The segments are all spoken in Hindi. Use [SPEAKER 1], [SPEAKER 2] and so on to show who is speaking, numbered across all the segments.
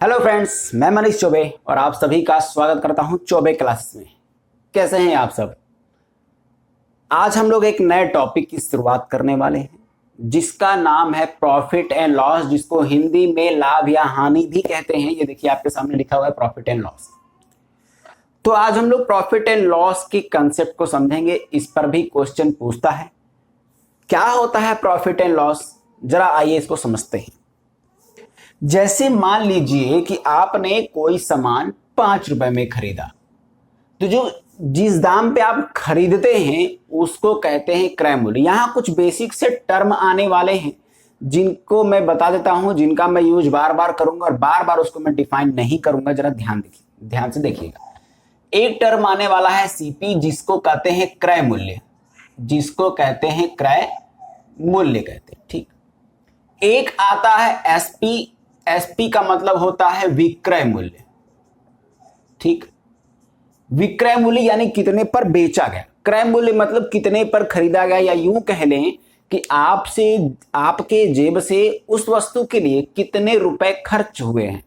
[SPEAKER 1] हेलो फ्रेंड्स, मैं मनीष चौबे और आप सभी का स्वागत करता हूं चौबे क्लासेस में। कैसे हैं आप सब? आज हम लोग एक नए टॉपिक की शुरुआत करने वाले हैं जिसका नाम है प्रॉफिट एंड लॉस, जिसको हिंदी में लाभ या हानि भी कहते हैं। ये देखिए आपके सामने लिखा हुआ है प्रॉफिट एंड लॉस। तो आज हम लोग प्रॉफिट एंड लॉस के कंसेप्ट को समझेंगे। इस पर भी क्वेश्चन पूछता है क्या होता है प्रॉफिट एंड लॉस। जरा आइए इसको समझते हैं। जैसे मान लीजिए कि आपने कोई सामान 5 रुपए में खरीदा, तो जो जिस दाम पे आप खरीदते हैं उसको कहते हैं क्रय मूल्य। यहां कुछ बेसिक से टर्म आने वाले हैं जिनको मैं बता देता हूं, जिनका मैं यूज बार बार करूंगा और बार बार उसको मैं डिफाइन नहीं करूंगा। जरा ध्यान से देखिएगा। एक टर्म आने वाला है सीपी, जिसको कहते हैं क्रय मूल्य, जिसको कहते हैं क्रय मूल्य कहते हैं। ठीक। एक आता है एसपी। एसपी का मतलब होता है विक्रय मूल्य। ठीक। विक्रय मूल्य यानी कितने पर बेचा गया। क्रय मूल्य मतलब कितने पर खरीदा गया, या यूं कह लें कि आपसे आपके जेब से उस वस्तु के लिए कितने रुपए खर्च हुए हैं,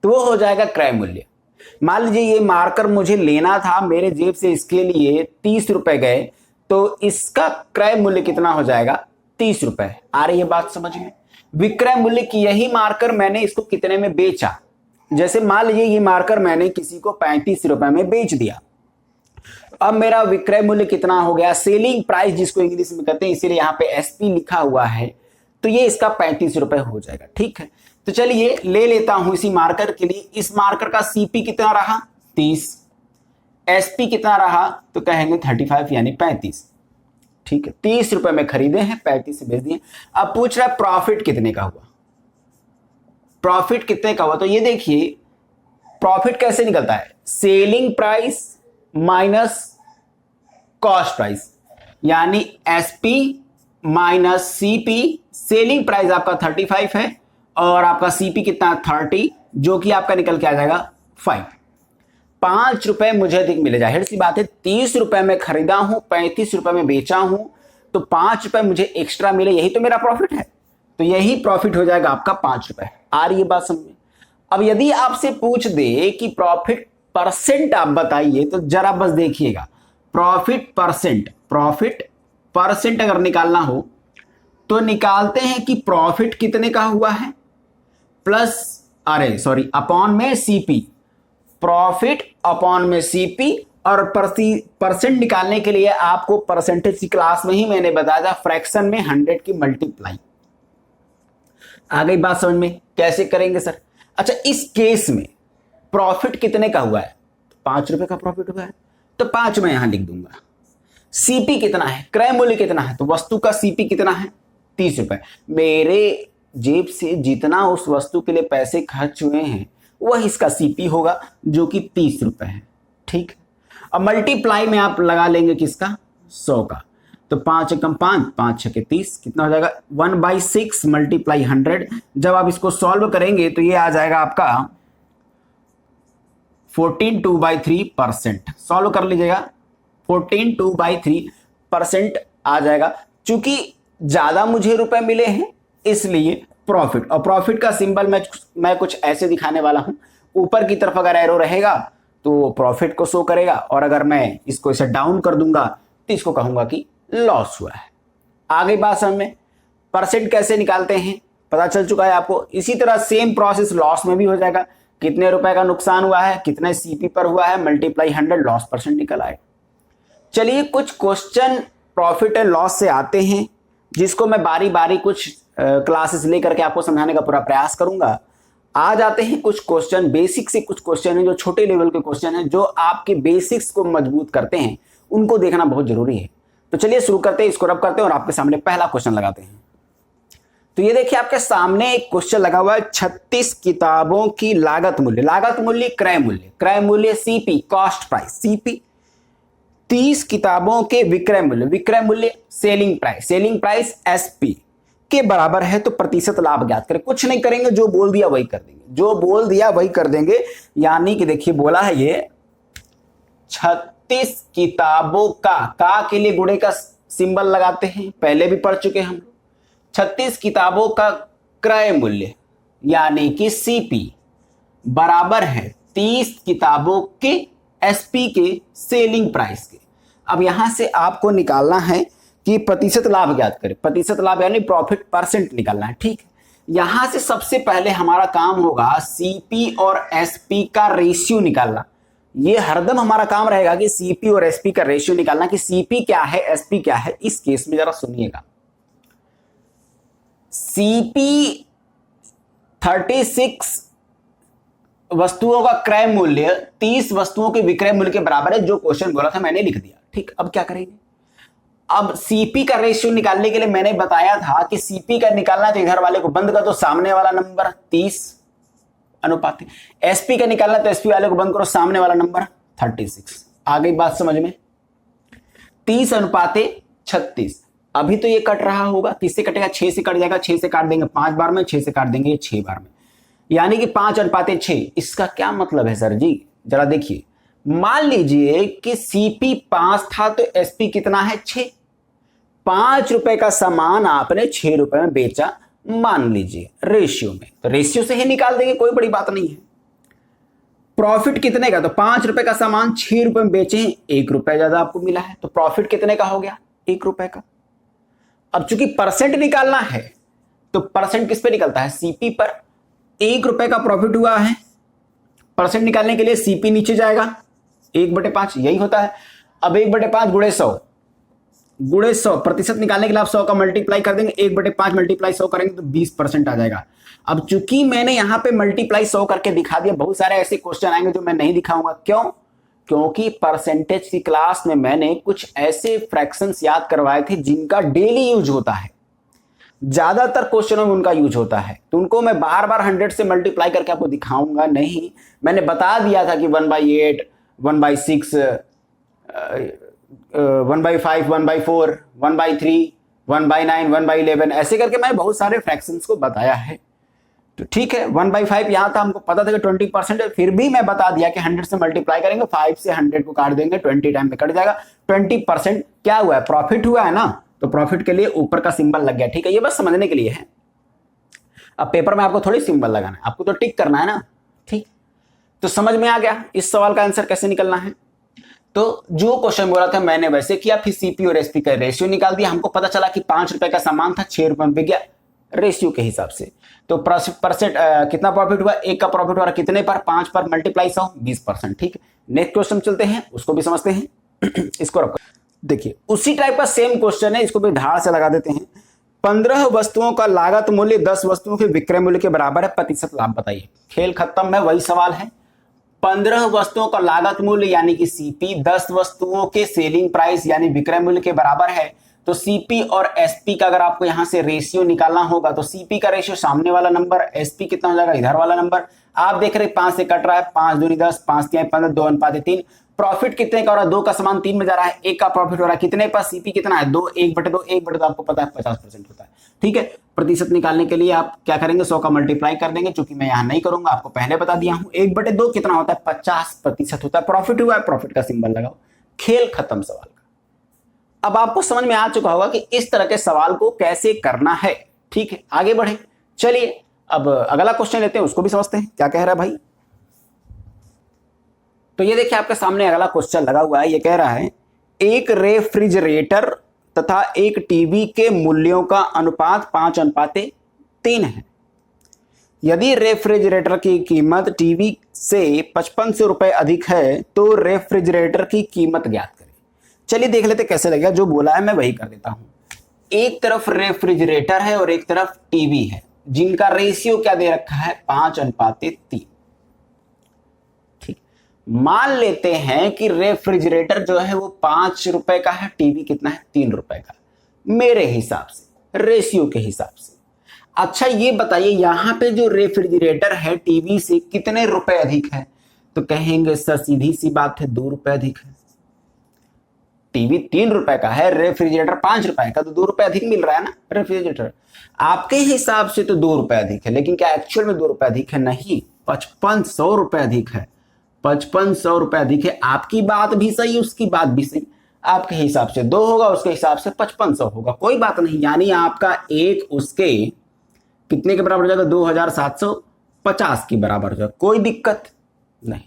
[SPEAKER 1] तो वो हो जाएगा क्रय मूल्य। मान लीजिए ये मार्कर मुझे लेना था, मेरे जेब से इसके लिए 30 रुपए गए, तो इसका क्रय मूल्य कितना हो जाएगा? 30 रुपए। आ रही है बात समझ में? विक्रय मूल्य की यही मार्कर मैंने इसको कितने में बेचा। जैसे मान लीजिए ये मार्कर मैंने किसी को 35 रुपए में बेच दिया। अब मेरा विक्रय मूल्य कितना हो गया? सेलिंग प्राइस जिसको इंग्लिश में कहते हैं, इसीलिए यहाँ पे एसपी लिखा हुआ है, तो ये इसका 35 रुपए हो जाएगा। ठीक है, तो चलिए ले लेता हूं इसी मार्कर के लिए। इस मार्कर का सीपी कितना रहा? 30। एसपी कितना रहा? तो कहेंगे 35 यानी 35। ठीक है, 30 रुपए में खरीदे हैं, 35 से बेच दिए। अब पूछ रहा है प्रॉफिट कितने का हुआ। प्रॉफिट कितने का हुआ, तो ये देखिए प्रॉफिट कैसे निकलता है? Selling price minus cost price, यानी SP minus CP. Selling price आपका 35 है और आपका सीपी कितना? 30, जो कि आपका निकल के आ जाएगा 5। 5 रुपए मुझे अधिक मिले। जाहिर सी बात है, 30 रुपए में खरीदा हूं, 35 रुपए में बेचा हूं, तो 5 रुपए मुझे एक्स्ट्रा मिले, यही तो मेरा प्रॉफिट है। तो यही प्रॉफिट हो जाएगा आपका 5 रुपए। आ रही है बात समझ में? अब यदि आपसे पूछ दे कि प्रॉफिट परसेंट आप बताइए, तो जरा बस देखिएगा। प्रॉफिट परसेंट अगर निकालना हो तो निकालते हैं कि प्रॉफिट कितने का हुआ है अपॉन में सीपी। प्रॉफिट अपॉन में सीपी। और परसेंट निकालने के लिए आपको परसेंटेज की क्लास में ही मैंने बताया था, फ्रैक्शन में 100 की मल्टीप्लाई। आ गई बात समझ में? कैसे करेंगे सर? अच्छा, इस केस में प्रॉफिट कितने का हुआ है? 5 रुपए का प्रॉफिट हुआ है, तो 5 मैं यहां लिख दूंगा। सीपी कितना है? क्रय मूल्य कितना है? तो वस्तु का सीपी कितना है? 30 रुपए। मेरे जेब से जितना उस वस्तु के लिए पैसे खर्च हुए हैं वह इसका सीपी होगा, जो कि 30 रुपए है। ठीक। अब मल्टीप्लाई में आप लगा लेंगे किसका? 100 का। तो 5 एकम 5, 5 छके 30, कितना हो जाएगा? 1/6 मल्टीप्लाई 100। जब आप इसको सॉल्व करेंगे तो ये आ जाएगा आपका 14/2/3%। सॉल्व कर लीजिएगा, 14/2/3% आ जाएगा। चूंकि ज्यादा मुझे रुपए मिले हैं इसलिए प्रॉफिट। और प्रॉफिट का सिंबल मैं कुछ ऐसे दिखाने वाला हूं। ऊपर की तरफ अगर एरो रहेगा तो प्रॉफिट को शो करेगा, और अगर मैं इसको इसे डाउन कर दूंगा तो इसको कहूंगा कि लॉस हुआ है। आ गई बात समझ में? परसेंट कैसे निकालते हैं पता चल चुका है आपको। इसी तरह सेम प्रोसेस लॉस में भी हो जाएगा। कितने रुपए का नुकसान हुआ है, कितने सीपी पर हुआ है, मल्टीप्लाई 100, लॉस परसेंट निकल आएगा। चलिए कुछ क्वेश्चन प्रॉफिट एंड लॉस से आते हैं, जिसको मैं बारी बारी कुछ क्लासेस लेकर के आपको समझाने का पूरा प्रयास करूंगा। आ जाते हैं कुछ क्वेश्चन। बेसिक से कुछ क्वेश्चन हैं जो छोटे लेवल के क्वेश्चन हैं, जो आपके बेसिक्स को मजबूत करते हैं। उनको देखना बहुत जरूरी है। तो चलिए शुरू करते हैं, इसको रब करते हैं और आपके सामने पहला क्वेश्चन लगाते हैं। तो ये देखिए आपके सामने एक क्वेश्चन लगा हुआ है, 36 किताबों की लागत मूल्य। लागत मूल्य क्रय मूल्य, क्रय मूल्य सीपी, कॉस्ट प्राइस सीपी। 30 किताबों के विक्रय मूल्य, विक्रय मूल्य सेलिंग प्राइस एसपी के बराबर है, तो प्रतिशत लाभ ज्ञात करें। कुछ नहीं करेंगे, जो बोल दिया वही कर देंगे, जो बोल दिया वही कर देंगे। यानी कि देखिए बोला है ये 36 किताबों का के लिए गुणे का सिंबल लगाते हैं, पहले भी पढ़ चुके हम। 36 किताबों का क्रय मूल्य यानी कि सीपी बराबर है 30 किताबों के एसपी के सेलिंग प्राइस के। अब यहां से आपको निकालना है कि प्रतिशत लाभ ज्ञात करें, प्रतिशत लाभ यानी प्रॉफिट परसेंट निकालना है। ठीक है, यहां से सबसे पहले हमारा काम होगा सीपी और एसपी का रेशियो निकालना। ये हरदम हमारा काम रहेगा कि सीपी और एसपी का रेशियो निकालना कि सीपी क्या है एसपी क्या है। इस केस में जरा सुनिएगा, सीपी 36 वस्तुओं का क्रय मूल्य 30 वस्तुओं के विक्रय मूल्य के बराबर है। जो क्वेश्चन बोला था मैंने लिख दिया। ठीक, अब क्या करेंगे, अब सीपी का रेशियो निकालने के लिए मैंने बताया था कि सीपी का निकालना तो इधर वाले को बंद कर दो, सामने वाला नंबर 30 अनुपात, एसपी का निकालना तो एसपी वाले को बंद करो, सामने वाला नंबर 36। आ गई बात समझ में, 30 अनुपात 36। अभी तो ये कट रहा होगा, किससे कटेगा, 6 से कट जाएगा, 6 से काट देंगे 5 बार में, 6 से काट देंगे 6 बार में, यानी कि 5 अनुपात 6। इसका क्या मतलब है सर जी, जरा देखिए, मान लीजिए कि सीपी 5 था तो एसपी कितना है 6। 5 रुपए का सामान आपने 6 रुपए में बेचा, मान लीजिए रेशियो में, तो रेशियो से ही निकाल देंगे, कोई बड़ी बात नहीं है। प्रॉफिट कितने का, तो 5 रुपए का सामान 6 रुपए में बेचे, 1 रुपए ज्यादा आपको मिला है, तो प्रॉफिट कितने का हो गया, 1 रुपए का। अब चूंकि परसेंट निकालना है तो परसेंट किस पे निकलता है, सीपी पर। 1 रुपए का प्रॉफिट हुआ है, परसेंट निकालने के लिए सीपी नीचे जाएगा, 1/5 यही होता है। अब 1/5 गुणे 100, गुणे 100 प्रतिशत निकालने के लिए आप 100 का मल्टीप्लाई कर देंगे, 1/5 मल्टीप्लाई 100 करेंगे तो 20% आ जाएगा। अब चूंकि मैंने यहां पे मल्टीप्लाई 100 करके दिखा दिया, बहुत सारे ऐसे क्वेश्चन आएंगे जो मैं नहीं दिखाऊंगा। क्यों, क्योंकि परसेंटेज की क्लास में मैंने कुछ ऐसे फ्रैक्शंस याद करवाए थे जिनका डेली यूज होता है, ज्यादातर क्वेश्चनों में उनका यूज होता है, तो उनको मैं बार बार 100 से मल्टीप्लाई करके आपको दिखाऊंगा नहीं। मैंने बता दिया था कि 1/8, 1/6, 1/5, 1/4, 1/3, 1/9, 1/11, ऐसे करके मैं बहुत सारे फ्रैक्शंस को बताया है। तो ठीक है, 1/5 यहां था, हमको पता था कि 20% है, फिर भी मैं बता दिया कि 100 से मल्टीप्लाई करेंगे, 5 से 100 को काट देंगे, 20 टाइम में कट जाएगा। 20% क्या हुआ है, प्रॉफिट हुआ है ना, तो प्रॉफिट के लिए ऊपर का सिंबल लग गया। ठीक है, ये बस समझने के लिए है। अब पेपर में आपको थोड़ी सिंबल लगाना है, आपको तो टिक करना है ना। ठीक, तो समझ में आ गया इस सवाल का आंसर कैसे निकलना है। तो जो क्वेश्चन बोला था मैंने वैसे किया, फिर सीपी और एसपी का रेशियो निकाल दिया। हमको पता चला कि 5 रुपए का सामान था, 6 रुपए में बिक गया, रेशियो के हिसाब से। तो परसेंट कितना प्रॉफिट हुआ, 1 का प्रॉफिट हुआ कितने पर, 5 पर मल्टीप्लाई 100, 20%। ठीक, नेक्स्ट क्वेश्चन चलते हैं, उसको भी समझते हैं। इसको रखो, देखिए उसी टाइप का सेम क्वेश्चन है, इसको भी धार से लगा देते हैं। 15 वस्तुओं का लागत मूल्य 10 वस्तुओं के विक्रय मूल्य के बराबर है, प्रतिशत लाभ बताइए। खेल खत्म है, वही सवाल है। 15 वस्तुओं का लागत मूल्य यानी कि सीपी 10 वस्तुओं के सेलिंग प्राइस यानी विक्रय मूल्य के बराबर है। तो सीपी और एसपी का अगर आपको यहां से रेशियो निकालना होगा तो सीपी का रेशियो सामने वाला नंबर, एसपी कितना हो जाएगा, इधर वाला नंबर। आप देख रहे 5 से कट रहा है, 5 दूनी 10, 5 3 15, 2 अनुपात 3। प्रॉफिट कितने का हो रहा है, 2 का सामान 3 में जा रहा है, 1 का प्रॉफिट हो रहा है कितने पर, सीपी कितना है 2, 1/2, 1/2 आपको पता है 50% होता है। ठीक है, प्रतिशत निकालने के लिए आप क्या करेंगे, 100 का मल्टीप्लाई कर देंगे, चूंकि मैं यहां नहीं करूंगा, आपको पहले बता दिया हूं। 1/2 कितना होता है, 50% होता है। प्रॉफिट हुआ है, प्रॉफिट का सिंबल लगाओ, खेल खत्म सवाल का। अब आपको समझ में आ चुका होगा कि इस तरह के सवाल को कैसे करना है। ठीक है, आगे बढ़े, चलिए अब अगला क्वेश्चन लेते हैं, उसको भी समझते हैं क्या कह रहा है भाई। तो ये देखिए आपके सामने अगला क्वेश्चन लगा हुआ है, ये कह रहा है एक रेफ्रिजरेटर तथा एक टीवी के मूल्यों का अनुपात 5:3 है। यदि रेफ्रिजरेटर की कीमत टीवी से 5500 रुपए अधिक है तो रेफ्रिजरेटर की कीमत ज्ञात करें। चलिए देख लेते कैसे लगेगा, जो बोला है मैं वही कर देता हूं। एक तरफ रेफ्रिजरेटर है और एक तरफ टीवी है, जिनका रेशियो क्या दे रखा है, 5:3। ठीक, मान लेते हैं कि रेफ्रिजरेटर जो है वो 5 रुपए का है, टीवी कितना है, 3 रुपए का, मेरे हिसाब से, रेशियो के हिसाब से। अच्छा ये बताइए यहां पे जो रेफ्रिजरेटर है टीवी से कितने रुपए अधिक है, तो कहेंगे सर सीधी सी बात है 2 रुपए अधिक है। टीवी 3 रुपए का है, रेफ्रिजरेटर 5 रुपए का, तो 2 रुपए अधिक मिल रहा है ना रेफ्रिजरेटर। आपके हिसाब से तो 2 रुपए अधिक है, लेकिन क्या एक्चुअल में 2 रुपए अधिक है, नहीं, 5500 रुपए अधिक है। 5500 रुपए अधिक है। आपकी बात भी सही, उसकी बात भी सही। आपके हिसाब से 2 होगा, उसके हिसाब से 5500 होगा, कोई बात नहीं। यानी आपका एक उसके कितने के बराबर हो जाएगा, 2700, 50 के बराबर हो जाएगा, कोई दिक्कत नहीं।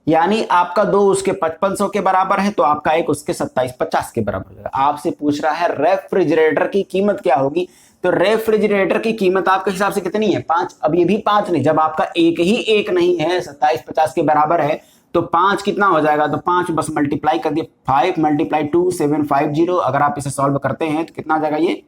[SPEAKER 1] यानी आपका 2 उसके 5500 के बराबर है तो आपका 1 उसके 2750 के बराबर हो जाएगा। आपसे पूछ रहा है रेफ्रिजरेटर की कीमत क्या होगी, तो रेफ्रिजरेटर की कीमत आपके हिसाब से कितनी है 5। अब ये भी 5 नहीं, जब आपका एक ही एक नहीं है 2750 के बराबर है तो 5 कितना हो जाएगा, तो 5 बस मल्टीप्लाई कर दिए, 5 × 2 750। अगर आप इसे सॉल्व करते हैं तो कितना आ जाएगा ये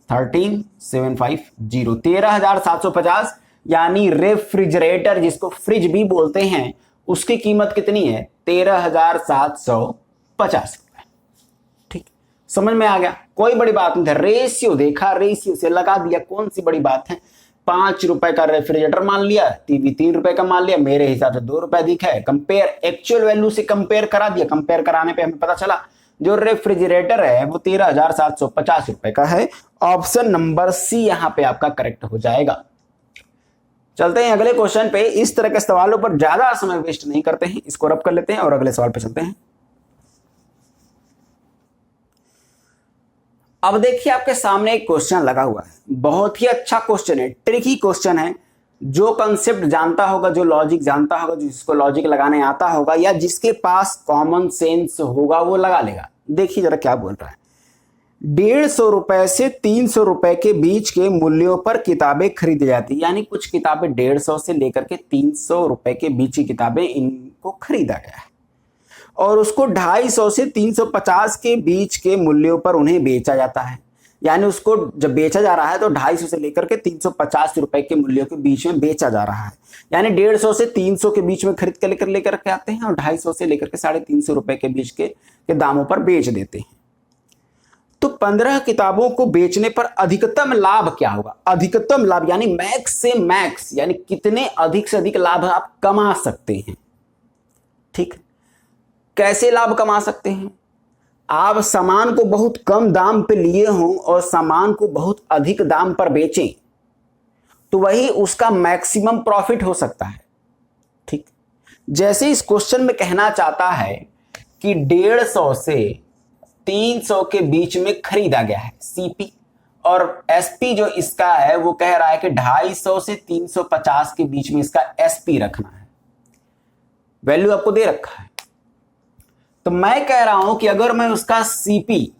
[SPEAKER 1] 13750, 13750। यानी रेफ्रिजरेटर जिसको फ्रिज भी बोलते हैं उसकी कीमत कितनी है 13750 रुपए। ठीक, समझ में आ गया, कोई बड़ी बात नहीं था। रेशियो देखा, रेशियो से लगा दिया, कौन सी बड़ी बात है। 5 रुपए का रेफ्रिजरेटर मान लिया, टीवी 3 रुपए का मान लिया, मेरे हिसाब से 2 रुपए दिखा है। कंपेयर एक्चुअल वैल्यू से कंपेयर करा दिया, कंपेयर कराने पे हमें पता चला जो रेफ्रिजरेटर है वो 13750 रुपए का है। ऑप्शन नंबर सी यहां पे आपका करेक्ट हो जाएगा। चलते हैं अगले क्वेश्चन पे। इस तरह के सवालों पर ज्यादा समय वेस्ट नहीं करते हैं, इसको रब कर लेते हैं और अगले सवाल पे चलते हैं। अब देखिए आपके सामने एक क्वेश्चन लगा हुआ है, बहुत ही अच्छा क्वेश्चन है, ट्रिकी क्वेश्चन है। जो कंसेप्ट जानता होगा, जो लॉजिक जानता होगा, जिसको लॉजिक लगाने आता होगा या जिसके पास कॉमन सेंस होगा वो लगा लेगा। देखिए जरा क्या बोल रहा है, 150 रुपए से 300 रुपए के बीच के मूल्यों पर किताबें खरीदी जाती, यानी कुछ किताबें 150 से लेकर के 300 रुपए के बीच की किताबें इनको खरीदा गया है और उसको 250 से 350 के बीच के मूल्यों पर उन्हें बेचा जाता है। यानी उसको जब बेचा जा रहा है तो 250 से लेकर के 350 रुपए के मूल्यों के बीच में बेचा जा रहा है। यानी 150 से 300 के बीच में खरीद के लेकर के आते हैं और 250 से लेकर के 350 रुपए के बीच के दामों पर बेच देते हैं। तो 15 किताबों को बेचने पर अधिकतम लाभ क्या होगा। अधिकतम लाभ यानी मैक्स से मैक्स, यानी कितने अधिक से अधिक लाभ आप कमा सकते हैं। ठीक, कैसे लाभ कमा सकते हैं। आप सामान को बहुत कम दाम पे लिए हों और सामान को बहुत अधिक दाम पर बेचें तो वही उसका मैक्सिमम प्रॉफिट हो सकता है। ठीक, जैसे इस क्वेश्चन में कहना चाहता है कि 150 से 300 के बीच में खरीदा गया है सीपी, और एसपी जो इसका है वो कह रहा है कि 250 से 350 के बीच में इसका एसपी रखना है। वैल्यू आपको दे रखा है, तो मैं कह रहा हूं कि अगर मैं उसका सीपी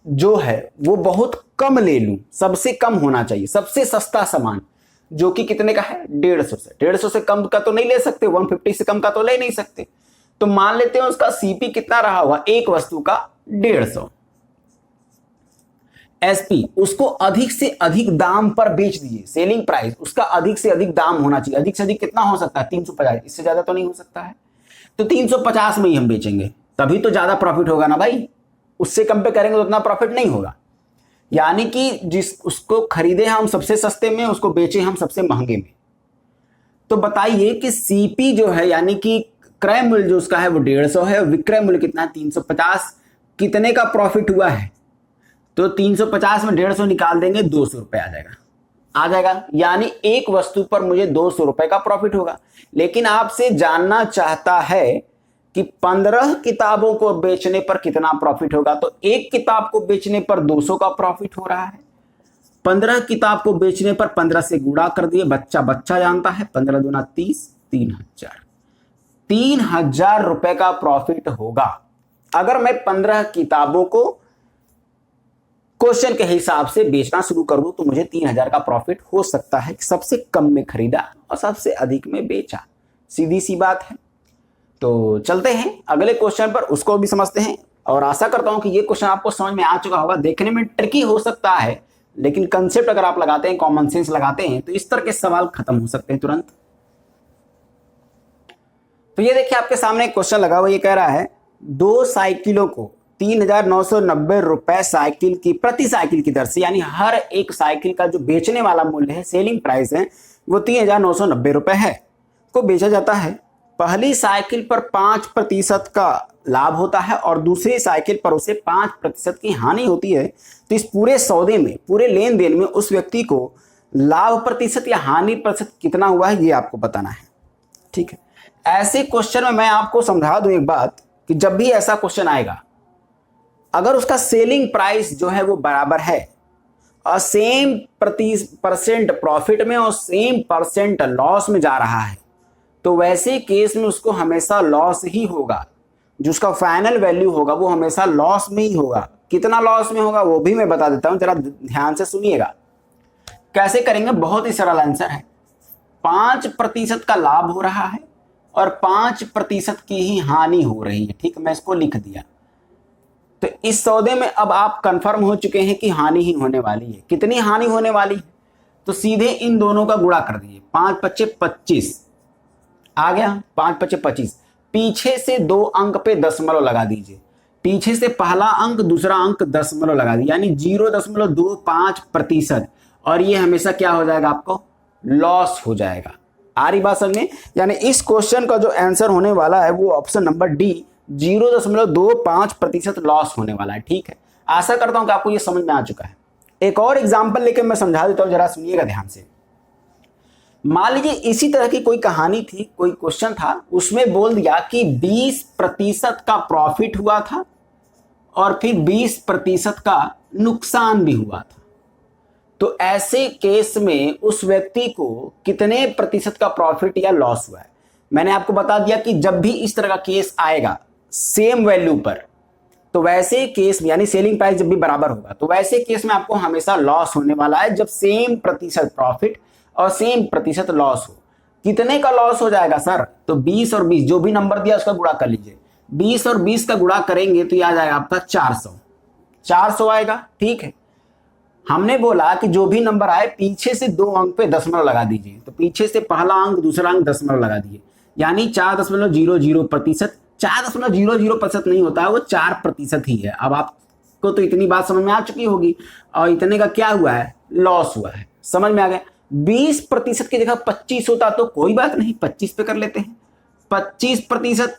[SPEAKER 1] जो है वो बहुत कम ले लूं, सबसे कम होना चाहिए, सबसे सस्ता सामान जो कि कितने का है 150 से कम का तो नहीं ले सकते, 150 से कम का तो ले नहीं सकते। तो मान लेते हैं उसका सीपी कितना रहा होगा, एक वस्तु का 150, एसपी उसको अधिक से अधिक दाम पर बेच दीजिए, सेलिंग प्राइस उसका अधिक से अधिक दाम होना चाहिए। अधिक से अधिक कितना हो सकता है 350, इससे ज्यादा तो नहीं हो सकता है। तो 350 में ही हम बेचेंगे, तभी तो ज्यादा प्रॉफिट होगा ना भाई, उससे कम पे करेंगे तो उतना प्रॉफिट नहीं होगा। यानी कि जिस उसको खरीदे हम सबसे सस्ते में, उसको बेचे हम सबसे महंगे में। तो बताइए कि सीपी जो है यानी कि क्रय मूल्य जो उसका है वो 150 है और विक्रय मूल्य कितना है 350, कितने का प्रॉफिट हुआ है। तो 350 में 150 निकाल देंगे 200 रुपए आ जाएगा। यानी एक वस्तु पर मुझे 200 रुपए का प्रॉफिट होगा। लेकिन आपसे जानना चाहता है कि 15 किताबों को बेचने पर कितना प्रॉफिट होगा। तो एक किताब को बेचने पर 200 का प्रॉफिट हो रहा है, 15 किताब को बेचने पर 15 से गुणा कर दिए, बच्चा जानता है 15 दूना 30, 3000 रुपए का प्रॉफिट होगा। अगर मैं 15 किताबों को क्वेश्चन के हिसाब से बेचना शुरू कर दूं तो मुझे 3000 का प्रॉफिट हो सकता है। सबसे कम में खरीदा और सबसे अधिक में बेचा, सीधी सी बात है। तो चलते हैं अगले क्वेश्चन पर, उसको भी समझते हैं और आशा करता हूं कि ये क्वेश्चन आपको समझ में आ चुका होगा। देखने में ट्रिकी हो सकता है लेकिन कंसेप्ट अगर आप लगाते हैं, कॉमन सेंस लगाते हैं तो इस तरह के सवाल खत्म हो सकते हैं तुरंत। तो ये देखिए आपके सामने एक क्वेश्चन लगा हुआ, ये कह रहा है 2 साइकिलों को 3990 रुपए साइकिल की प्रति साइकिल की दर से, यानी हर एक साइकिल का जो बेचने वाला मूल्य है, सेलिंग प्राइस है, वो 3990 रुपए है, को बेचा जाता है। पहली साइकिल पर 5% का लाभ होता है और दूसरी साइकिल पर उसे 5% की हानि होती है। तो इस पूरे सौदे में, पूरे लेन देन में उस व्यक्ति को लाभ प्रतिशत या हानि प्रतिशत कितना हुआ है ये आपको बताना है। ठीक है, ऐसे क्वेश्चन में मैं आपको समझा दूं एक बात कि जब भी ऐसा क्वेश्चन आएगा, अगर उसका सेलिंग प्राइस जो है वो बराबर है सेम परसेंट प्रॉफिट में और सेम परसेंट लॉस में जा रहा है, तो वैसे केस में उसको हमेशा लॉस ही होगा। जो उसका फाइनल वैल्यू होगा वो हमेशा लॉस में ही होगा। कितना लॉस में होगा वो भी मैं बता देता हूं, जरा ध्यान से सुनिएगा। कैसे करेंगे, बहुत ही सरल आंसर है। 5% का लाभ हो रहा है और 5% की ही हानि हो रही है। ठीक, मैं इसको लिख दिया। तो इस सौदे में अब आप कंफर्म हो चुके हैं कि हानि ही होने वाली है। कितनी हानि होने वाली है, तो सीधे इन दोनों का गुणा कर दीजिए। 5 पच्चे 25 आ गया, 5 पच्चे 25। पीछे से 2 अंक पे दशमलव लगा दीजिए। पीछे से पहला अंक दूसरा अंक दशमलव लगा दीजिए, यानी 0.25%। और ये हमेशा क्या हो जाएगा, आपको लॉस हो जाएगा। आ रही बात समझ में? यानी इस क्वेश्चन का जो आंसर होने वाला है वो ऑप्शन नंबर डी, 0.25% लॉस होने वाला है। ठीक है, आशा करता हूं कि आपको ये समझ में आ चुका है। एक और एग्जांपल लेकर मैं समझा देता हूं, जरा सुनिएगा ध्यान से। मान लीजिए इसी तरह की कोई कहानी थी, कोई क्वेश्चन था, उसमें बोल दिया कि 20% का प्रॉफिट हुआ था और फिर 20% का नुकसान भी हुआ था। तो ऐसे केस में उस व्यक्ति को कितने प्रतिशत का प्रॉफिट या लॉस हुआ है? मैंने आपको बता दिया कि जब भी इस तरह का केस आएगा सेम वैल्यू पर, तो वैसे केस में, यानी सेलिंग प्राइस जब भी बराबर होगा, तो वैसे केस में आपको हमेशा लॉस होने वाला है जब सेम प्रतिशत प्रॉफिट और सेम प्रतिशत लॉस हो। कितने का लॉस हो जाएगा सर? तो 20 और 20, जो भी नंबर दिया उसका गुणा कर लीजिए। 20 और 20 का गुणा करेंगे तो ये आ जाएगा आपका 400 आएगा। ठीक है, हमने बोला कि जो भी नंबर आए पीछे से 2 अंक पे दशमलव लगा दीजिए। तो पीछे से पहला अंक दूसरा अंक दशमलव लगा दिए, यानी 4.00%। 4.00% नहीं होता है, वो 4% ही है। अब आपको तो इतनी बात समझ में आ चुकी होगी। और इतने का क्या हुआ है, लॉस हुआ है। समझ में आ गया? 20% की जगह 25 होता तो कोई बात नहीं, 25 पे कर लेते हैं। 25%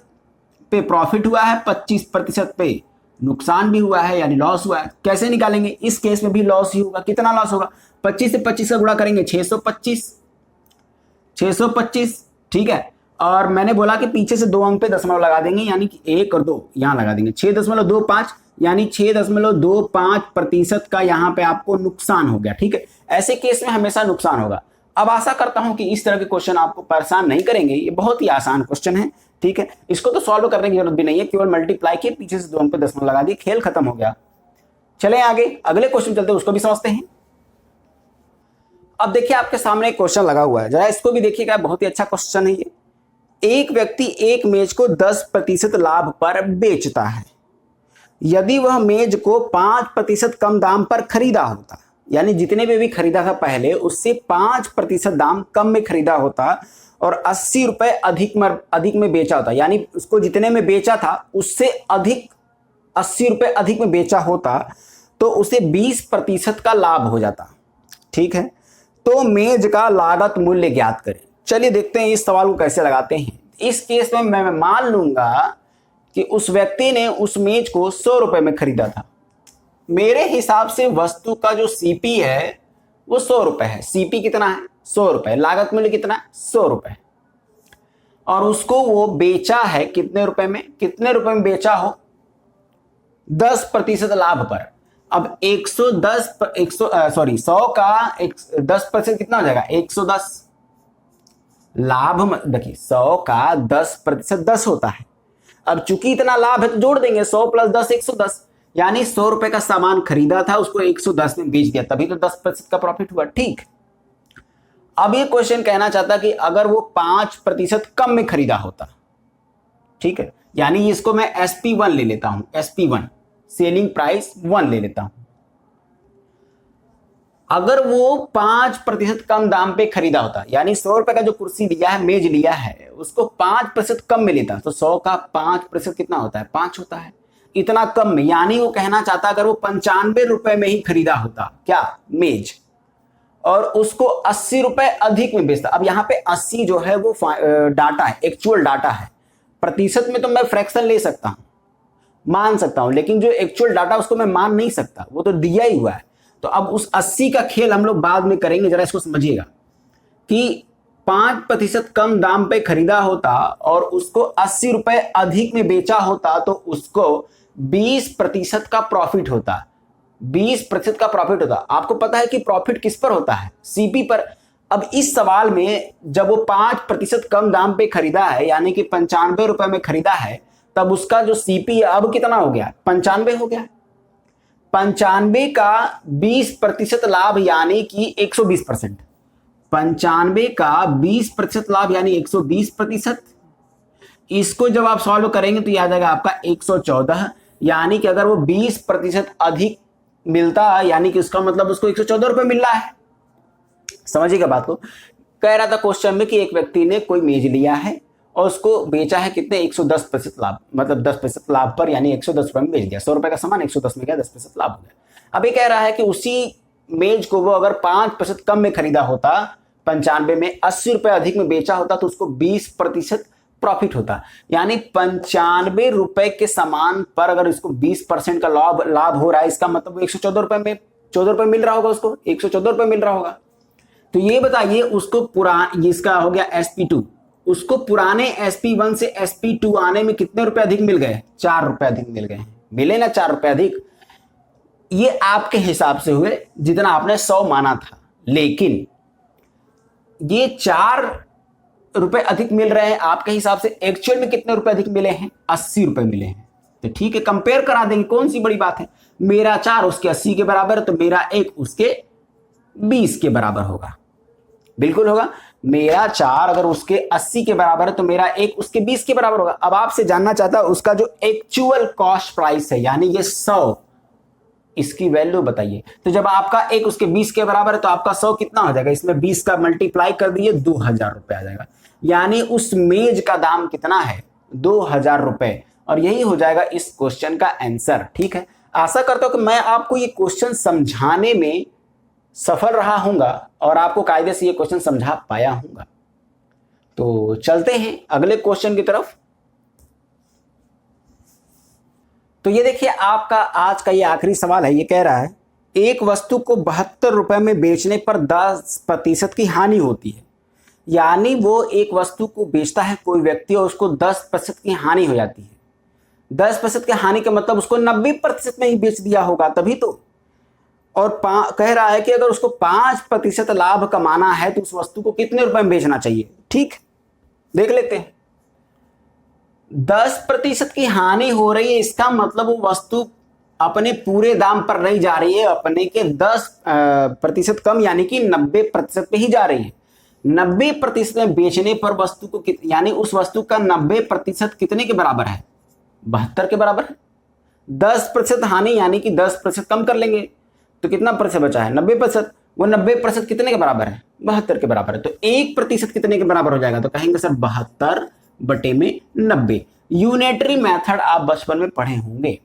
[SPEAKER 1] पे प्रॉफिट हुआ है, 25% पे नुकसान भी हुआ है, यानी लॉस हुआ है। कैसे निकालेंगे? इस केस में भी लॉस ही होगा। कितना लॉस होगा? 25 से 25 का गुणा करेंगे, 625। ठीक है, और मैंने बोला कि पीछे से 2 अंक पे दशमलव लगा देंगे, यानी कि 1 और 2 यहां लगा देंगे। 6.25, यानी 6.25% का यहां पे आपको नुकसान हो गया। ठीक है, ऐसे केस में हमेशा नुकसान होगा। अब आशा करता हूं कि इस तरह के क्वेश्चन आपको परेशान नहीं करेंगे। ये बहुत ही आसान क्वेश्चन है। ठीक है, इसको तो सॉल्व करने की जरूरत भी नहीं है, केवल मल्टीप्लाई किए, पीछे से 2 अंक पे दशमलव लगा दिए, खेल खत्म हो गया। चले आगे, अगले क्वेश्चन चलते हैं, उसको भी समझते हैं। अब देखिए आपके सामने एक क्वेश्चन लगा हुआ है, जरा इसको भी देखिएगा, बहुत ही अच्छा क्वेश्चन है ये। एक व्यक्ति एक मेज को 10% लाभ पर बेचता है। यदि वह मेज को 5% कम दाम पर खरीदा होता, यानी जितने में भी खरीदा था पहले उससे 5% दाम कम में खरीदा होता और 80 रुपए अधिक में बेचा होता, यानी उसको जितने में बेचा था उससे अधिक 80 रुपए अधिक में बेचा होता, तो उसे 20% का लाभ हो जाता। ठीक है, तो मेज का लागत मूल्य ज्ञात करें। चलिए देखते हैं इस सवाल को कैसे लगाते हैं। इस केस में मैं मान लूंगा कि उस व्यक्ति ने उस मेज को 100 रुपए में खरीदा था। मेरे हिसाब से वस्तु का जो सीपी है वो 100 रुपए है। सीपी कितना है? 100 रुपए। लागत मूल्य कितना है? 100 रुपए। और उसको वो बेचा है कितने रुपए में? कितने रुपए में बेचा हो? 10% लाभ पर। अब 100 का 10% कितना हो जाएगा? 110। लाभ देखिए 100 का 10% 10 होता है। अब चूंकि इतना लाभ है तो जोड़ देंगे, 100 + 10 110, यानी 100 रुपए का सामान खरीदा था, उसको 110 में बेच दिया, तभी तो 10% का प्रॉफिट हुआ। ठीक, अब ये क्वेश्चन कहना चाहता कि अगर वो 5% कम में खरीदा होता, ठीक है, यानी इसको मैं SP1 ले लेता हूं, SP1 सेलिंग प्राइस 1 ले लेता हूं। अगर वो 5% कम दाम पे खरीदा होता, यानी 100 रुपए का जो कुर्सी लिया है, मेज लिया है, उसको 5% कम में लेता, तो 100 का 5% कितना होता है? 5 होता है। इतना कम में, यानी वो कहना चाहता अगर वो 95 रुपए में ही खरीदा होता क्या मेज, और उसको 80 रुपए अधिक में बेचता। अब यहां पे 80 जो है वो डाटा है, एक्चुअल डाटा है। प्रतिशत में तो मैं फ्रैक्शन ले सकता हूं, मान सकता हूं, लेकिन जो एक्चुअल डाटा उसको मैं मान नहीं सकता, वो तो दिया ही हुआ है। तो अब उस 80 का खेल हम लोग बाद में करेंगे। जरा इसको समझिएगा कि 5% कम दाम पे खरीदा होता और उसको 80 रुपए अधिक में बेचा होता, तो उसको 20% का प्रॉफिट होता। 20% का प्रॉफिट होता। आपको पता है कि प्रॉफिट किस पर होता है? सीपी पर। अब इस सवाल में जब वो 5% कम दाम पे खरीदा है, यानी कि 95 रुपए में खरीदा है, तब उसका जो सीपी है अब कितना हो गया? 95 हो गया। 95 का 20% लाभ यानी कि 120%। 95 का 20% लाभ यानी 120%। इसको जब आप सॉल्व करेंगे तो यह आ जाएगा आपका 114, यानी कि अगर वो 20% अधिक मिलता है, यानी कि उसका मतलब उसको 114 रुपए मिल रहा है। समझिएगा बात को। कह रहा था क्वेश्चन में कि एक व्यक्ति ने कोई मेज लिया है और उसको बेचा है कितने? 110% लाभ, मतलब 10% लाभ पर, यानी 110 रुपए में बेच दिया। 100 रुपए का सामान 110 में गया, 10% लाभ हो गया। अब ये कह रहा है कि उसी मेज को वो अगर 5% कम में खरीदा होता, 95 में 80 रुपए अधिक में बेचा होता, तो उसको 20% प्रॉफिट होता। यानी 95 रुपए के सामान पर अगर इसको 20% का लाभ हो रहा है, इसका मतलब 114 रुपए में 14 रुपए मिल रहा होगा, उसको 114 रुपए मिल रहा होगा। तो ये बताइए उसको इसका हो गया SP2, उसको पुराने SP1 से SP2 आने में कितने रुपए अधिक मिल गए? 4 रुपए अधिक मिल गए। मिले ना 4 रुपए अधिक। ये आपके हिसाब से हुए जितना आपने 100 माना था, लेकिन ये 4 रुपए अधिक मिल रहे हैं आपके हिसाब से। एक्चुअल में कितने रुपए अधिक मिले हैं? 80 रुपए मिले हैं। तो ठीक है, कंपेयर करा देंगे, कौन सी बड़ी बात है। मेरा 4 उसके 80 के बराबर है, तो मेरा 1 उसके 20 के बराबर होगा। बिल्कुल होगा। मेरा 4 अगर उसके 80 के बराबर है, तो मेरा 1 उसके 20 के बराबर होगा। अब आपसे जानना चाहता है उसका जो एक्चुअल कॉस्ट प्राइस है, यानी ये 100, इसकी वैल्यू बताइए। तो जब आपका 1 उसके 20 के बराबर है, तो आपका 100 कितना हो जाएगा? इसमें 20 का मल्टीप्लाई कर दिए, 2000 रुपए आ जाएगा। यानी उस मेज का दाम कितना है? 2000 रुपए। और यही हो जाएगा इस क्वेश्चन का आंसर। ठीक है, आशा करता हूं कि मैं आपको ये क्वेश्चन समझाने में सफल रहा हूंगा और आपको कायदे से ये क्वेश्चन समझा पाया हूंगा। तो चलते हैं अगले क्वेश्चन की तरफ। तो ये देखिए, आपका आज का ये आखिरी सवाल है। ये कह रहा है एक वस्तु को 72 रुपए में बेचने पर 10% की हानि होती है। यानी वो एक वस्तु को बेचता है कोई व्यक्ति और उसको 10% की हानि हो जाती है। 10% की हानि का मतलब उसको 90% में ही बेच दिया होगा तभी तो। और कह रहा है कि अगर उसको 5% लाभ कमाना है तो उस वस्तु को कितने रुपए में बेचना चाहिए। ठीक, देख लेते हैं। 10% की हानि हो रही है, इसका मतलब वो वस्तु अपने पूरे दाम पर नहीं जा रही है, अपने के 10% कम, यानी कि 90% पे ही जा रही है। 90% में बेचने पर वस्तु को यानी उस वस्तु का 90% कितने के बराबर है? 72 के बराबर है। 10% हानि यानी कि 10% कम कर लेंगे तो कितना प्रतिशत बचा है? 90%। वो 90% कितने के बराबर है? 72 के बराबर है। तो 1% कितने के बराबर हो जाएगा? तो कहेंगे सर 72/90। यूनिटरी मेथड आप बचपन में पढ़े होंगे,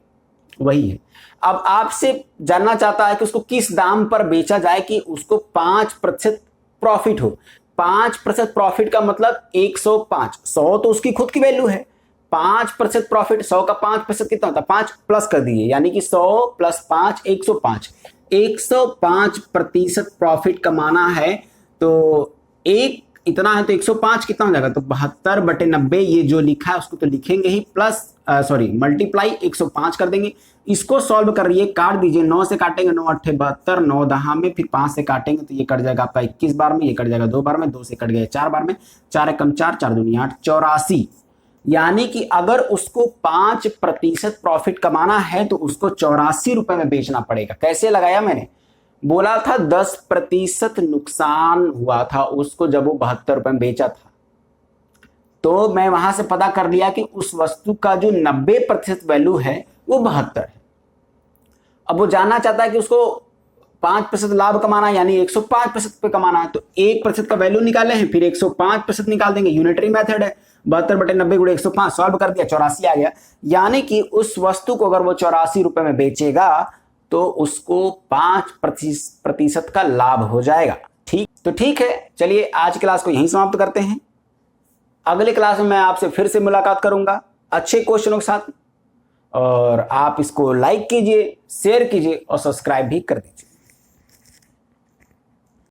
[SPEAKER 1] वही है। अब आपसे जानना चाहता है कि उसको किस दाम पर बेचा जाए कि उसको 5% प्रॉफिट हो। 5% प्रॉफिट का मतलब 105। 100 तो उसकी खुद की वैल्यू है। 5% प्रॉफिट, 100 का 5% कितना होता है? 5 प्लस कर दीजिए, यानी कि 100 + 5 105। 105% प्रॉफिट कमाना है तो एक इतना है तो 105 कितना हो जाएगा? तो 72/90 ये जो लिखा है उसको तो लिखेंगे ही, प्लस मल्टीप्लाई 105 कर देंगे। इसको सॉल्व कर रही है, काट दीजिए। 9 से काटेंगे 9 8 72, 9 10 में, फिर 5 से काटेंगे तो ये कट जाएगा आपका 21 बार में, ये कट जाएगा 2 बार में, 2 से कट गया 4 बार में, 4 एकम 4, 4 दूनी 8, 84। यानी कि अगर उसको 5% प्रॉफिट कमाना है तो उसको 84 रुपए में बेचना पड़ेगा। कैसे लगाया मैंने? बोला था 10% नुकसान हुआ था उसको जब वो 72 रुपए में बेचा था, तो मैं वहां से पता कर लिया कि उस वस्तु का जो 90% वैल्यू है वो 72 है। अब वो जानना चाहता है कि उसको 5% लाभ कमाना है, यानी 105% पे कमाना है, तो 1% का वैल्यू निकाले हैं, फिर 105% निकाल देंगे। यूनिटरी मेथड है। 72/90 × 105 सॉल्व कर दिया, 84 आ गया। यानी कि उस वस्तु को अगर वो 84 रुपए में बेचेगा तो उसको 5% का लाभ हो जाएगा। ठीक, तो ठीक है, चलिए आज क्लास को यहीं समाप्त करते हैं। अगले क्लास में मैं आपसे फिर से मुलाकात करूंगा अच्छे क्वेश्चनों के साथ। और आप इसको लाइक कीजिए, शेयर कीजिए और सब्सक्राइब भी कर दीजिए।